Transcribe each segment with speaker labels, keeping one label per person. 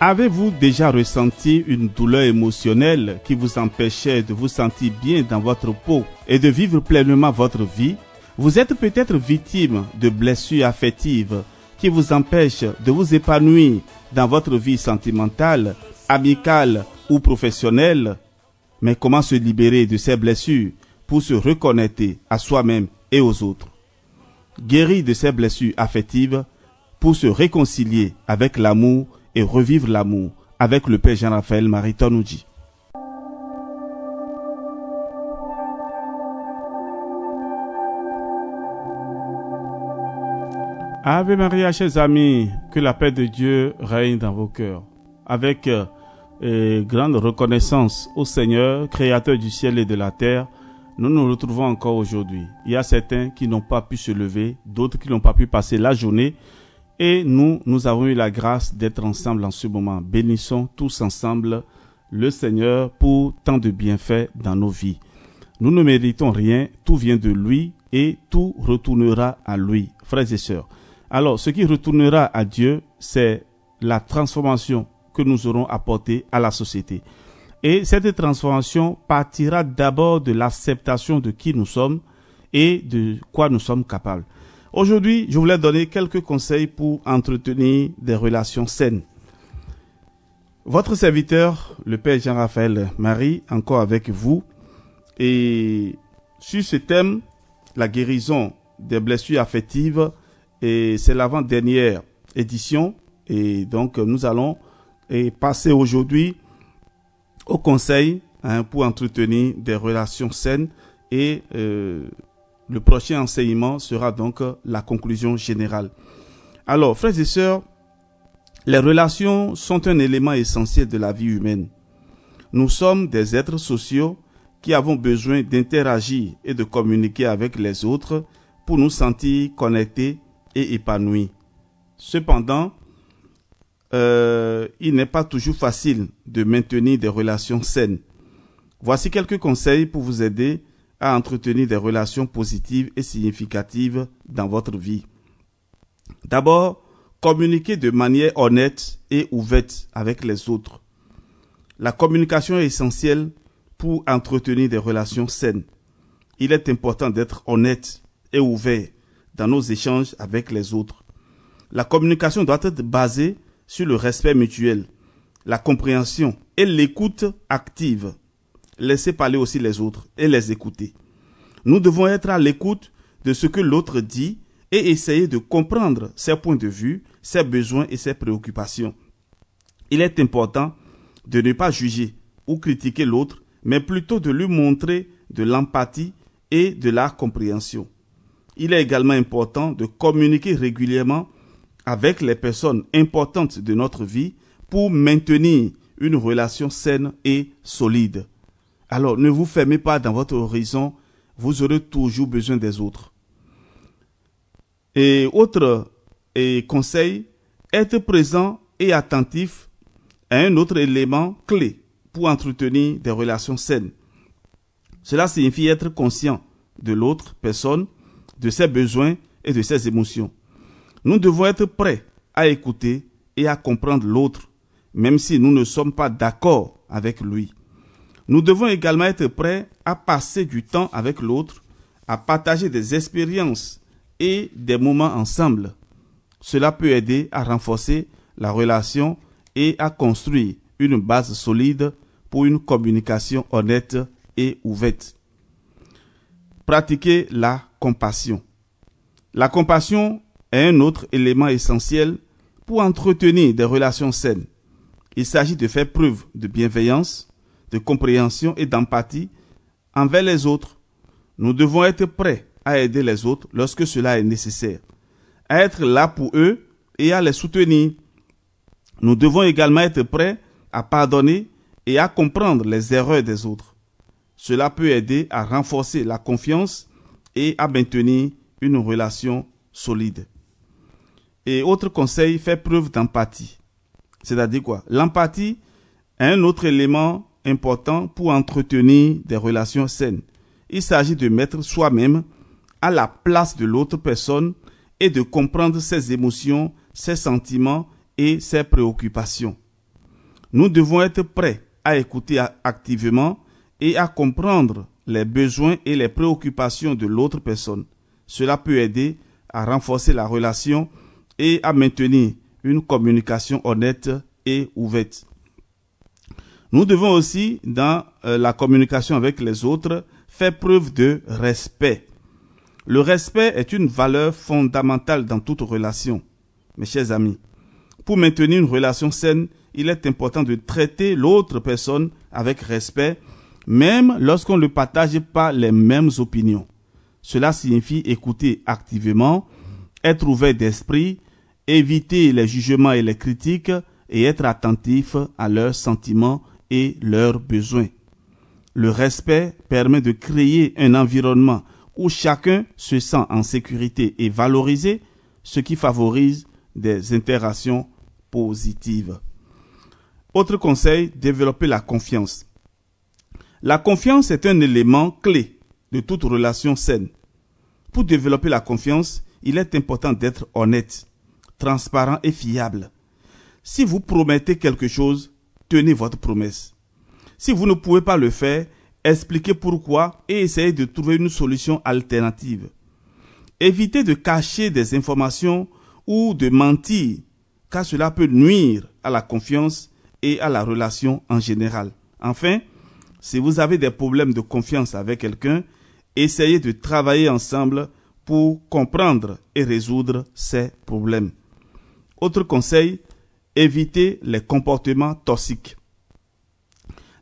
Speaker 1: Avez-vous déjà ressenti une douleur émotionnelle qui vous empêchait de vous sentir bien dans votre peau et de vivre pleinement votre vie? Vous êtes peut-être victime de blessures affectives qui vous empêchent de vous épanouir dans votre vie sentimentale, amicale ou professionnelle. Mais comment se libérer de ces blessures pour se reconnecter à soi-même et aux autres? Guérir de ces blessures affectives pour se réconcilier avec l'amour et revivre l'amour avec le Père Jean-Raphaël Maritonouji. Ave Maria, chers amis, que la paix de Dieu règne dans vos cœurs. Avec grande reconnaissance au Seigneur, créateur du ciel et de la terre, nous nous retrouvons encore aujourd'hui. Il y a certains qui n'ont pas pu se lever, d'autres qui n'ont pas pu passer la journée. Et nous avons eu la grâce d'être ensemble en ce moment. Bénissons tous ensemble le Seigneur pour tant de bienfaits dans nos vies. Nous ne méritons rien, tout vient de lui et tout retournera à lui, frères et sœurs. Alors, ce qui retournera à Dieu, c'est la transformation que nous aurons apportée à la société. Et cette transformation partira d'abord de l'acceptation de qui nous sommes et de quoi nous sommes capables. Aujourd'hui, je voulais donner quelques conseils pour entretenir des relations saines. Votre serviteur, le Père Jean-Raphaël Marie, encore avec vous. Et sur ce thème, la guérison des blessures affectives, et c'est l'avant-dernière édition. Et donc, nous allons passer aujourd'hui au conseil pour entretenir des relations saines et le prochain enseignement sera donc la conclusion générale. Alors, frères et sœurs, les relations sont un élément essentiel de la vie humaine. Nous sommes des êtres sociaux qui avons besoin d'interagir et de communiquer avec les autres pour nous sentir connectés et épanouis. Cependant, il n'est pas toujours facile de maintenir des relations saines. Voici quelques conseils pour vous aider à entretenir des relations positives et significatives dans votre vie. D'abord, communiquez de manière honnête et ouverte avec les autres. La communication est essentielle pour entretenir des relations saines. Il est important d'être honnête et ouvert dans nos échanges avec les autres. La communication doit être basée sur le respect mutuel, la compréhension et l'écoute active. Laissez parler aussi les autres et les écouter. Nous devons être à l'écoute de ce que l'autre dit et essayer de comprendre ses points de vue, ses besoins et ses préoccupations. Il est important de ne pas juger ou critiquer l'autre, mais plutôt de lui montrer de l'empathie et de la compréhension. Il est également important de communiquer régulièrement avec les personnes importantes de notre vie pour maintenir une relation saine et solide. Alors, ne vous fermez pas dans votre horizon, vous aurez toujours besoin des autres. Et autre conseil, être présent et attentif à un autre élément clé pour entretenir des relations saines. Cela signifie être conscient de l'autre personne, de ses besoins et de ses émotions. Nous devons être prêts à écouter et à comprendre l'autre, même si nous ne sommes pas d'accord avec lui. Nous devons également être prêts à passer du temps avec l'autre, à partager des expériences et des moments ensemble. Cela peut aider à renforcer la relation et à construire une base solide pour une communication honnête et ouverte. Pratiquez la compassion. La compassion est un autre élément essentiel pour entretenir des relations saines. Il s'agit de faire preuve de bienveillance, de compréhension et d'empathie envers les autres. Nous devons être prêts à aider les autres lorsque cela est nécessaire, à être là pour eux et à les soutenir. Nous devons également être prêts à pardonner et à comprendre les erreurs des autres. Cela peut aider à renforcer la confiance et à maintenir une relation solide. Et autre conseil, faire preuve d'empathie. C'est-à-dire quoi? L'empathie est un autre élément important pour entretenir des relations saines. Il s'agit de mettre soi-même à la place de l'autre personne et de comprendre ses émotions, ses sentiments et ses préoccupations. Nous devons être prêts à écouter activement et à comprendre les besoins et les préoccupations de l'autre personne. Cela peut aider à renforcer la relation et à maintenir une communication honnête et ouverte. Nous devons aussi, dans la communication avec les autres, faire preuve de respect. Le respect est une valeur fondamentale dans toute relation, mes chers amis. Pour maintenir une relation saine, il est important de traiter l'autre personne avec respect, même lorsqu'on ne partage pas les mêmes opinions. Cela signifie écouter activement, être ouvert d'esprit, éviter les jugements et les critiques et être attentif à leurs sentiments et leurs besoins. Le respect permet de créer un environnement où chacun se sent en sécurité et valorisé, ce qui favorise des interactions positives. Autre conseil, développer la confiance. La confiance est un élément clé de toute relation saine. Pour développer la confiance, il est important d'être honnête, transparent et fiable. Si vous promettez quelque chose, tenez votre promesse. Si vous ne pouvez pas le faire, expliquez pourquoi et essayez de trouver une solution alternative. Évitez de cacher des informations ou de mentir, car cela peut nuire à la confiance et à la relation en général. Enfin, si vous avez des problèmes de confiance avec quelqu'un, essayez de travailler ensemble pour comprendre et résoudre ces problèmes. Autre conseil, évitez les comportements toxiques.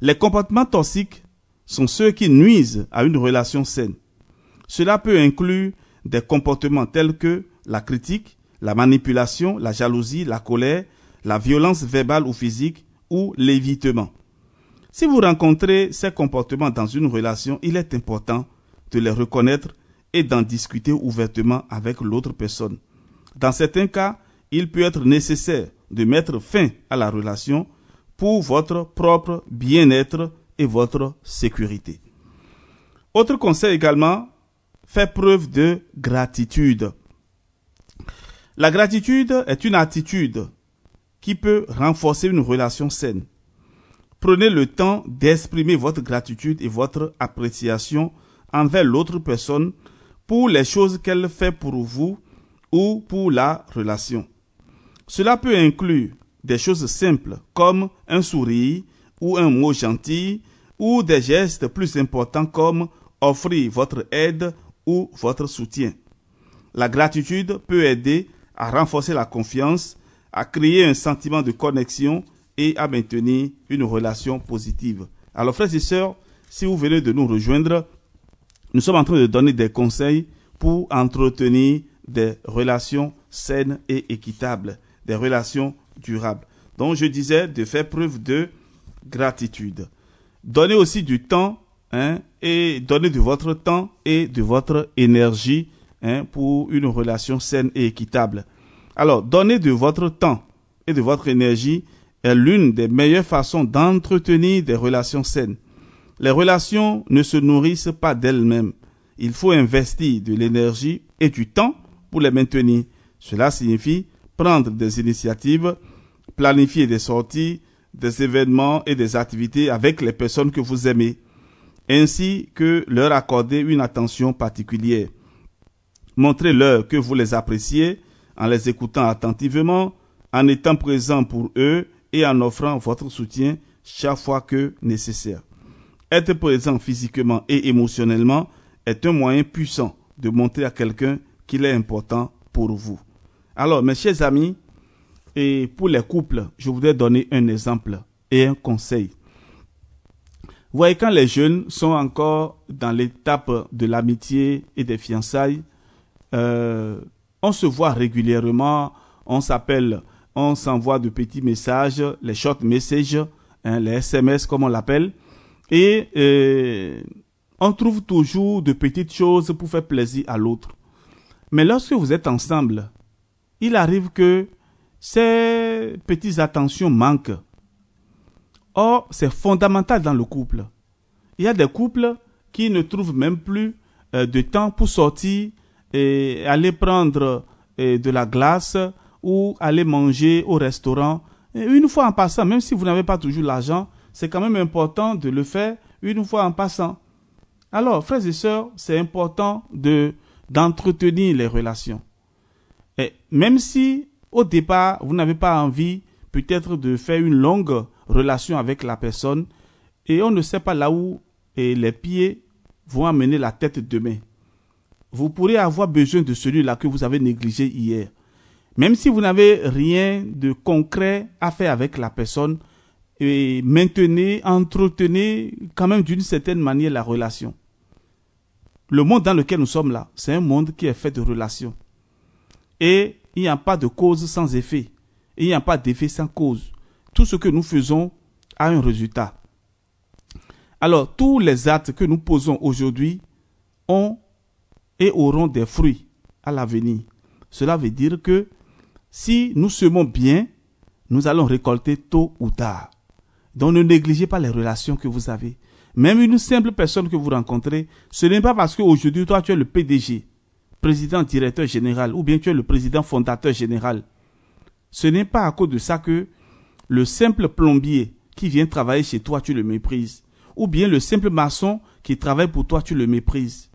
Speaker 1: Les comportements toxiques sont ceux qui nuisent à une relation saine. Cela peut inclure des comportements tels que la critique, la manipulation, la jalousie, la colère, la violence verbale ou physique ou l'évitement. Si vous rencontrez ces comportements dans une relation, il est important de les reconnaître et d'en discuter ouvertement avec l'autre personne. Dans certains cas, il peut être nécessaire de mettre fin à la relation pour votre propre bien-être et votre sécurité. Autre conseil également, faire preuve de gratitude. La gratitude est une attitude qui peut renforcer une relation saine. Prenez le temps d'exprimer votre gratitude et votre appréciation envers l'autre personne pour les choses qu'elle fait pour vous ou pour la relation. Cela peut inclure des choses simples comme un sourire ou un mot gentil ou des gestes plus importants comme offrir votre aide ou votre soutien. La gratitude peut aider à renforcer la confiance, à créer un sentiment de connexion et à maintenir une relation positive. Alors frères et sœurs, si vous venez de nous rejoindre, nous sommes en train de donner des conseils pour entretenir des relations saines et équitables, des relations durables. Donc je disais de faire preuve de gratitude. Donnez aussi du temps et donnez de votre temps et de votre énergie pour une relation saine et équitable. Alors, donner de votre temps et de votre énergie est l'une des meilleures façons d'entretenir des relations saines. Les relations ne se nourrissent pas d'elles-mêmes. Il faut investir de l'énergie et du temps pour les maintenir. Cela signifie prendre des initiatives, planifier des sorties, des événements et des activités avec les personnes que vous aimez, ainsi que leur accorder une attention particulière. Montrez-leur que vous les appréciez en les écoutant attentivement, en étant présent pour eux et en offrant votre soutien chaque fois que nécessaire. Être présent physiquement et émotionnellement est un moyen puissant de montrer à quelqu'un qu'il est important pour vous. Alors, mes chers amis, et pour les couples, je voudrais donner un exemple et un conseil. Vous voyez, quand les jeunes sont encore dans l'étape de l'amitié et des fiançailles, on se voit régulièrement, on s'appelle, on s'envoie de petits messages, les short messages, les SMS comme on l'appelle, et on trouve toujours de petites choses pour faire plaisir à l'autre. Mais lorsque vous êtes ensemble, il arrive que ces petites attentions manquent. Or, c'est fondamental dans le couple. Il y a des couples qui ne trouvent même plus de temps pour sortir et aller prendre de la glace ou aller manger au restaurant une fois en passant, même si vous n'avez pas toujours l'argent, c'est quand même important de le faire une fois en passant. Alors, frères et sœurs, c'est important d'entretenir les relations. Et même si, au départ, vous n'avez pas envie peut-être de faire une longue relation avec la personne, et on ne sait pas là où les pieds vont amener la tête demain. Vous pourrez avoir besoin de celui-là que vous avez négligé hier. Même si vous n'avez rien de concret à faire avec la personne, et maintenez, entretenez quand même d'une certaine manière la relation. Le monde dans lequel nous sommes là, c'est un monde qui est fait de relations. Et il n'y a pas de cause sans effet. Il n'y a pas d'effet sans cause. Tout ce que nous faisons a un résultat. Alors, tous les actes que nous posons aujourd'hui ont et auront des fruits à l'avenir. Cela veut dire que si nous semons bien, nous allons récolter tôt ou tard. Donc ne négligez pas les relations que vous avez. Même une simple personne que vous rencontrez, ce n'est pas parce qu'aujourd'hui, toi, tu es le PDG, président directeur général, ou bien tu es le président fondateur général. Ce n'est pas à cause de ça que le simple plombier qui vient travailler chez toi, tu le méprises. Ou bien le simple maçon qui travaille pour toi, tu le méprises.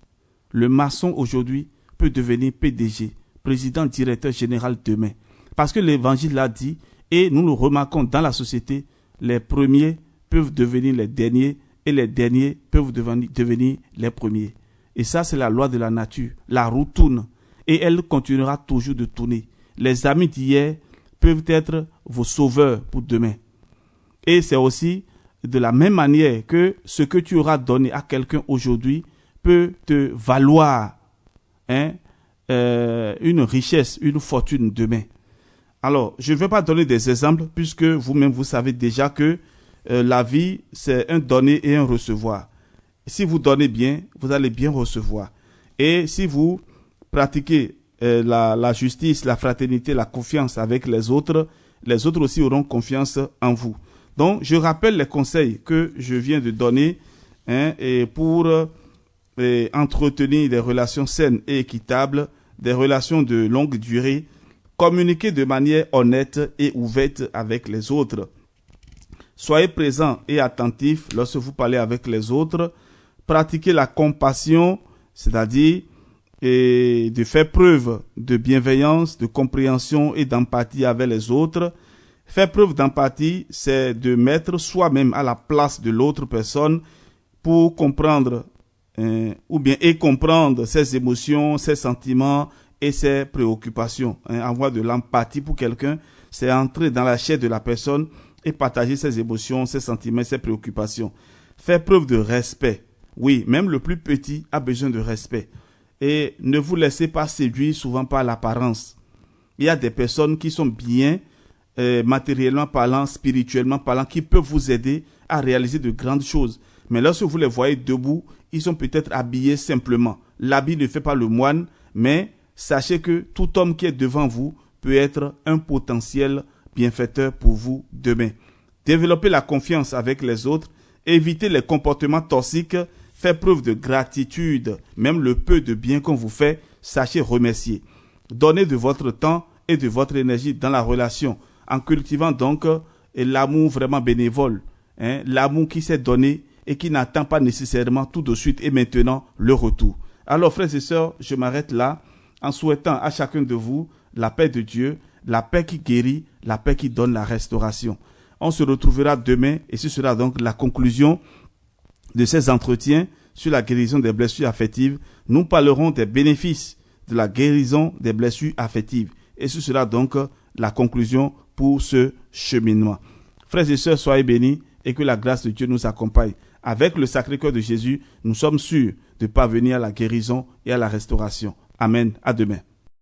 Speaker 1: Le maçon aujourd'hui peut devenir PDG, président directeur général demain. Parce que l'évangile l'a dit, et nous le remarquons dans la société, les premiers peuvent devenir les derniers, et les derniers peuvent devenir les premiers. Et ça, c'est la loi de la nature. La roue tourne, et elle continuera toujours de tourner. Les amis d'hier peuvent être vos sauveurs pour demain. Et c'est aussi de la même manière que ce que tu auras donné à quelqu'un aujourd'hui peut te valoir une richesse, une fortune demain. Alors, je ne vais pas donner des exemples puisque vous-même vous savez déjà que la vie, c'est un donner et un recevoir. Si vous donnez bien, vous allez bien recevoir. Et si vous pratiquez la justice, la fraternité, la confiance avec les autres aussi auront confiance en vous. Donc, je rappelle les conseils que je viens de donner et pour entretenir des relations saines et équitables, des relations de longue durée, communiquer de manière honnête et ouverte avec les autres. Soyez présents et attentifs lorsque vous parlez avec les autres. Pratiquez la compassion, c'est-à-dire de faire preuve de bienveillance, de compréhension et d'empathie avec les autres. Faire preuve d'empathie, c'est de mettre soi-même à la place de l'autre personne pour comprendre comprendre ses émotions, ses sentiments et ses préoccupations. Avoir de l'empathie pour quelqu'un, c'est entrer dans la chair de la personne et partager ses émotions, ses sentiments, ses préoccupations. Faire preuve de respect. Oui, même le plus petit a besoin de respect. Et ne vous laissez pas séduire souvent par l'apparence. Il y a des personnes qui sont bien, matériellement parlant, spirituellement parlant, qui peuvent vous aider à réaliser de grandes choses. Mais lorsque vous les voyez debout, ils sont peut-être habillés simplement. L'habit ne fait pas le moine, mais sachez que tout homme qui est devant vous peut être un potentiel bienfaiteur pour vous demain. Développez la confiance avec les autres, évitez les comportements toxiques, faites preuve de gratitude, même le peu de bien qu'on vous fait, sachez remercier. Donnez de votre temps et de votre énergie dans la relation, en cultivant donc l'amour vraiment bénévole, l'amour qui s'est donné et qui n'attend pas nécessairement tout de suite et maintenant le retour. Alors frères et sœurs, je m'arrête là en souhaitant à chacun de vous la paix de Dieu, la paix qui guérit, la paix qui donne la restauration. On se retrouvera demain et ce sera donc la conclusion de ces entretiens sur la guérison des blessures affectives. Nous parlerons des bénéfices de la guérison des blessures affectives et ce sera donc la conclusion pour ce cheminement. Frères et sœurs, soyez bénis et que la grâce de Dieu nous accompagne. Avec le Sacré-Cœur de Jésus, nous sommes sûrs de parvenir à la guérison et à la restauration. Amen. À demain.